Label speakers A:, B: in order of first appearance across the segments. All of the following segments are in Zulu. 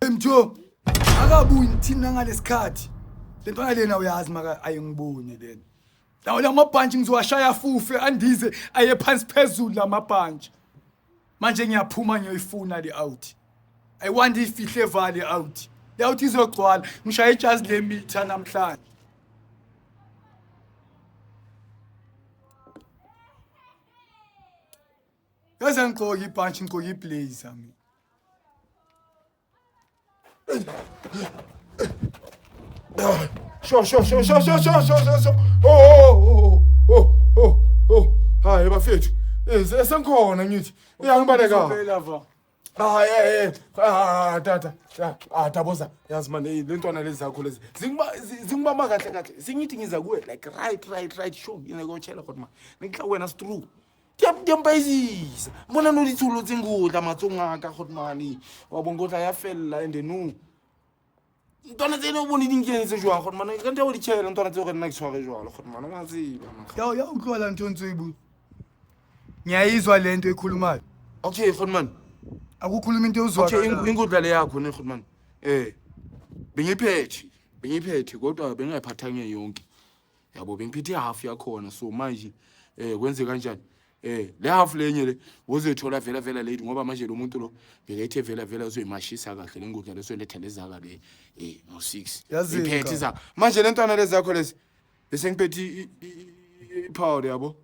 A: Mjo akabuyi ngithina ngalesikhathi lento lena uyazi maka ayingiboni lena lawo lamabhantshi ngizowashaya fufe andize aye phansi phezulu lamabhantshi manje ngiyaphuma ngiyoyifuna le out I want ifihle vale out le out izogcwala ngishaya ijazi lemitha namhlanje yaze ngigqoka ibhantshi ngigqoka iblazer mina
B: Sure. Hayi bafethu. Esenkhona ngithi. Uyangibaleka. Tata. Daboza. Yazi manje lentwana lezi zakho lezi. Zingibamba kahle. Singithi ngiza kuwe like right sure. Yena kochela kodwa ma. Ngikha wena stru. Diambayizisa. Bona no dithulo tsengudla matsonga ka godmani. Wa bongotla ya fella ende no. Ntwana tsene o bone dinkenetse jwa godmani. Ka ntse o di tshela ntwana tse go nna ke tshware jwa godmani. Wa tsiba.
A: Ya ukhona into ontsibu ngiyayizwa lento ekhulumayo
B: Okay godmani.
A: Akukhuluma into uzwa
B: Okay ingudla le yakho ne godmani. Bengiphethe kodwa bengayiphathanye yonke. Yabo bengiphethe half yakhona so manje kwenze kanjani? Le half lenye le uzothola vela late ngoba manje lo muntu lo bekethe vela uzoyimashisa kahle lengudla leswelethele zaka le ngo6 iphethe za manje lentwana lezakho lezi bese ngiphethe ipowder yabo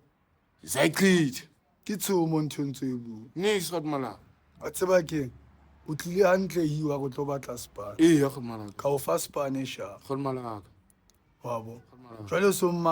B: zayichitha
A: kithumo nthontsibu
B: nisi godmala
A: atseba ke utlile hantle hiwa go tlo batla spa
B: ya godmala
A: ka o fa spa ne sha
B: godmala
A: wabo jwale so